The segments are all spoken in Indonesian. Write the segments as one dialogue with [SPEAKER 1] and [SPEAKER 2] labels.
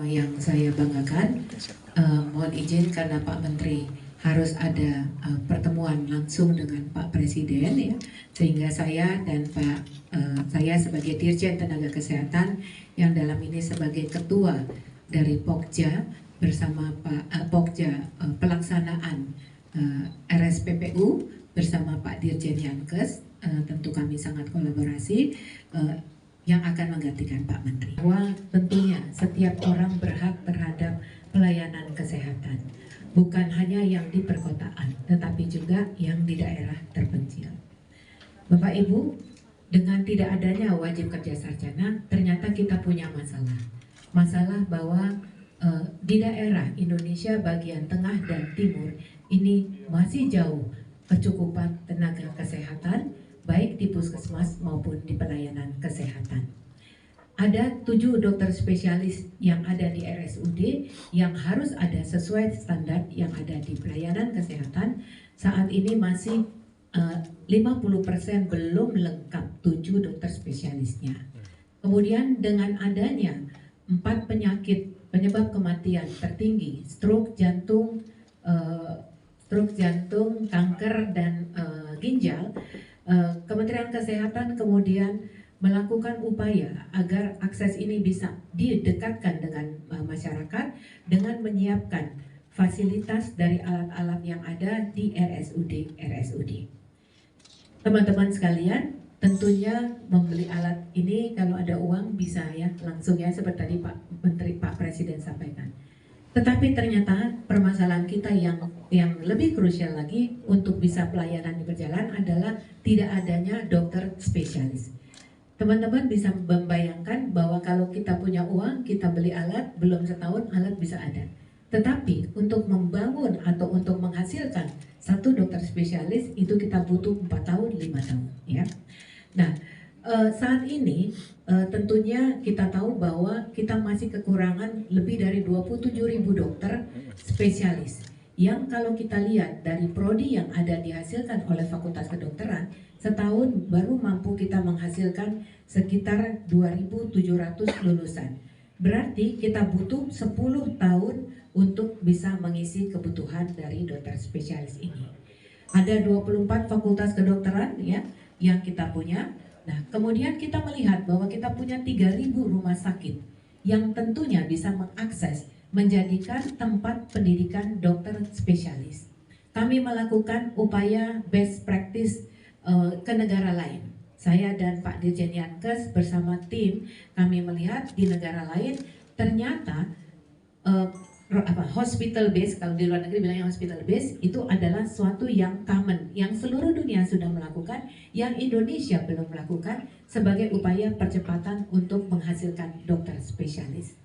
[SPEAKER 1] Yang saya banggakan, mohon izin karena Pak Menteri harus ada pertemuan langsung dengan Pak Presiden ya, sehingga saya dan saya sebagai Dirjen Tenaga Kesehatan yang dalam ini sebagai Ketua dari Pokja bersama Pak Pokja pelaksanaan RSPPU bersama Pak Dirjen Yankes, tentu kami sangat kolaborasi yang akan menggantikan Pak Menteri. Bahwa tentunya setiap orang berhak terhadap pelayanan kesehatan, bukan hanya yang di perkotaan, tetapi juga yang di daerah terpencil. Bapak Ibu, dengan tidak adanya wajib kerja sarjana, ternyata kita punya masalah. Masalah bahwa di daerah Indonesia bagian tengah dan timur ini masih jauh kecukupan tenaga kesehatan, baik di puskesmas maupun di pelayanan kesehatan. Ada 7 dokter spesialis yang ada di RSUD yang harus ada sesuai standar yang ada di pelayanan kesehatan. Saat ini masih 50% belum lengkap 7 dokter spesialisnya. Kemudian dengan adanya 4 penyakit penyebab kematian tertinggi, stroke jantung, kanker, dan ginjal, Kementerian Kesehatan kemudian melakukan upaya agar akses ini bisa didekatkan dengan masyarakat dengan menyiapkan fasilitas dari alat-alat yang ada di RSUD. Teman-teman sekalian, tentunya membeli alat ini kalau ada uang bisa ya langsung ya seperti tadi Pak Presiden sampaikan. Tetapi ternyata permasalahan kita yang lebih krusial lagi untuk bisa pelayanan berjalan adalah tidak adanya dokter spesialis. Teman-teman bisa membayangkan bahwa kalau kita punya uang, kita beli alat, belum setahun alat bisa ada. Tetapi untuk membangun atau untuk menghasilkan satu dokter spesialis itu kita butuh 4 tahun, 5 tahun ya. Nah, saat ini tentunya kita tahu bahwa kita masih kekurangan lebih dari 27.000 dokter spesialis yang kalau kita lihat dari prodi yang ada dihasilkan oleh Fakultas Kedokteran, setahun baru mampu kita menghasilkan sekitar 2.700 lulusan. Berarti kita butuh 10 tahun untuk bisa mengisi kebutuhan dari dokter spesialis ini. Ada 24 fakultas kedokteran ya yang kita punya. Nah, kemudian kita melihat bahwa kita punya 3.000 rumah sakit yang tentunya bisa mengakses menjadikan tempat pendidikan dokter spesialis. Kami melakukan upaya best practice ke negara lain. Saya dan Pak Dirjen Yankes bersama tim kami melihat di negara lain ternyata hospital base, kalau di luar negeri bilangnya hospital base, itu adalah suatu yang common, yang seluruh dunia sudah melakukan, yang Indonesia belum melakukan sebagai upaya percepatan untuk menghasilkan dokter spesialis.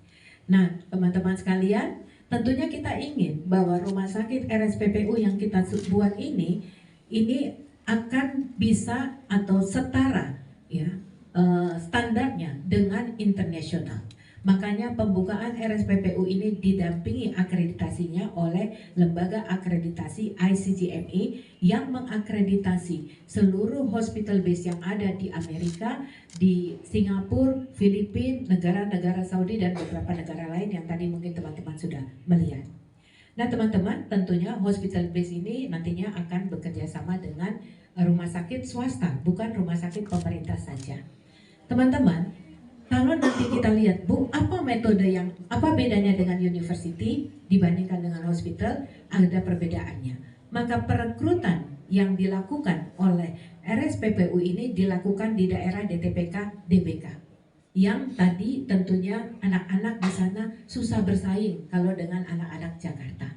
[SPEAKER 1] Nah, teman-teman sekalian, tentunya kita ingin bahwa rumah sakit RSPPU yang kita buat ini akan bisa atau setara ya standarnya dengan internasional. Makanya pembukaan RSPPU ini didampingi akreditasinya oleh lembaga akreditasi ICGME yang mengakreditasi seluruh hospital base yang ada di Amerika, di Singapura, Filipina, negara-negara Saudi, dan beberapa negara lain yang tadi mungkin teman-teman sudah melihat. Nah teman-teman, tentunya hospital base ini nantinya akan bekerja sama dengan rumah sakit swasta, bukan rumah sakit pemerintah saja. Teman-teman, kalau nanti kita lihat, Bu, apa bedanya dengan university dibandingkan dengan hospital? Ada perbedaannya. Maka perekrutan yang dilakukan oleh RSPPU ini dilakukan di daerah DTPK, DBK. Yang tadi tentunya anak-anak di sana susah bersaing kalau dengan anak-anak Jakarta.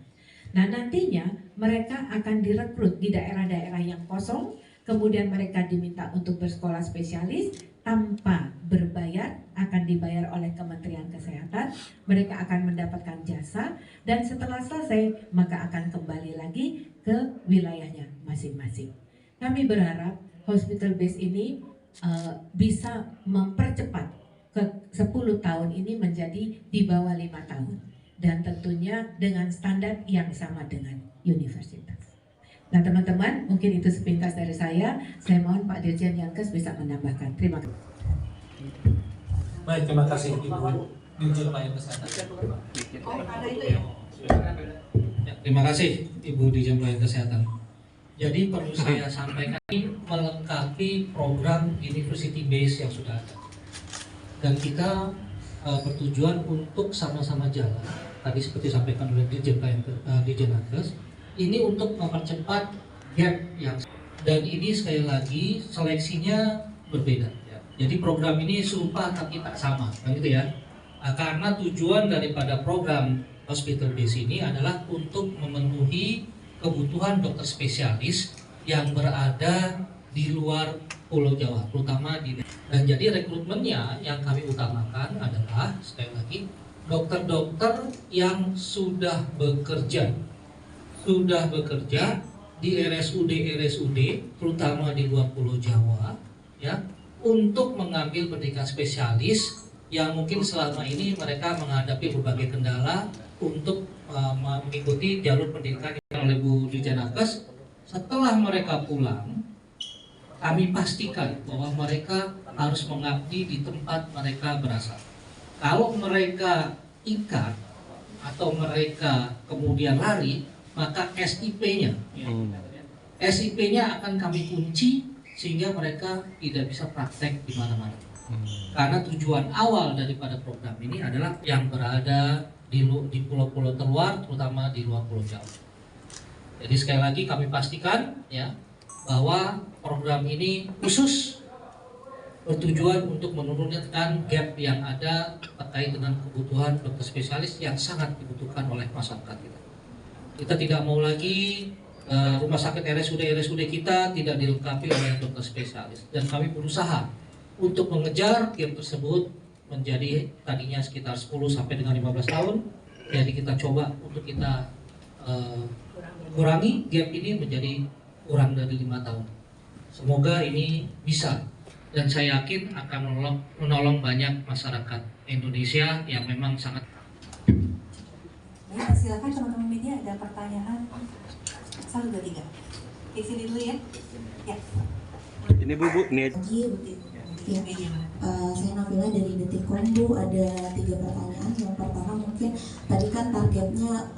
[SPEAKER 1] Nah, nantinya mereka akan direkrut di daerah-daerah yang kosong, kemudian mereka diminta untuk bersekolah spesialis tanpa berbayar, akan dibayar oleh Kementerian Kesehatan, mereka akan mendapatkan jasa, dan setelah selesai maka akan kembali lagi ke wilayahnya masing-masing. Kami berharap hospital base ini bisa mempercepat ke 10 tahun ini menjadi di bawah 5 tahun, dan tentunya dengan standar yang sama dengan universitas. Nah teman-teman, mungkin itu sepintas dari saya. Saya mohon Pak Dirjen Yankes bisa menambahkan. Terima kasih.
[SPEAKER 2] Baik, terima kasih Ibu Dirjen Pelayanan Kesehatan.
[SPEAKER 3] Oh, ada itu ya?
[SPEAKER 2] Ya, terima kasih Ibu Dirjen Pelayanan Kesehatan. Jadi perlu saya sampaikan ini melengkapi program University Base yang sudah ada. Dan kita bertujuan untuk sama-sama jalan. Tadi seperti disampaikan oleh Dirjen Nakes, ini untuk mempercepat gap yang, dan ini sekali lagi seleksinya berbeda. Jadi program ini serupa tapi tak sama, kan gitu ya. Karena tujuan daripada program Hospital Base ini adalah untuk memenuhi kebutuhan dokter spesialis yang berada di luar Pulau Jawa, terutama di, dan jadi rekrutmennya yang kami utamakan adalah sekali lagi dokter-dokter yang sudah bekerja di RSUD terutama di luar Pulau Jawa, ya, untuk mengambil pendidikan spesialis yang mungkin selama ini mereka menghadapi berbagai kendala untuk mengikuti jalur pendidikan oleh Bu Dirjen Nakes. Setelah mereka pulang, kami pastikan bahwa mereka harus mengabdi di tempat mereka berasal. Kalau mereka ikat atau mereka kemudian lari, maka SIP-nya akan kami kunci sehingga mereka tidak bisa praktek di mana-mana. Karena tujuan awal daripada program ini adalah yang berada di pulau-pulau terluar, terutama di luar Pulau Jawa. Jadi sekali lagi kami pastikan ya bahwa program ini khusus bertujuan untuk menurunkan gap yang ada terkait dengan kebutuhan dokter spesialis yang sangat dibutuhkan oleh masyarakat kita. Kita tidak mau lagi rumah sakit RSUD kita tidak dilengkapi oleh dokter spesialis, dan kami berusaha untuk mengejar gap tersebut menjadi tadinya sekitar 10 sampai dengan 15 tahun. Jadi kita coba untuk kita kurangi gap ini menjadi kurang dari 5 tahun. Semoga ini bisa, dan saya yakin akan menolong banyak masyarakat Indonesia yang memang sangat.
[SPEAKER 3] Ya, silakan teman-teman media, ada pertanyaan. 1, 2, 3. Di sini dulu ya. Ya.
[SPEAKER 4] Ini Bu, nih.
[SPEAKER 3] Ya, media.
[SPEAKER 5] Saya Nabila dari Detikkom, Bu. Ada 3 pertanyaan. Yang pertama mungkin tadi kan targetnya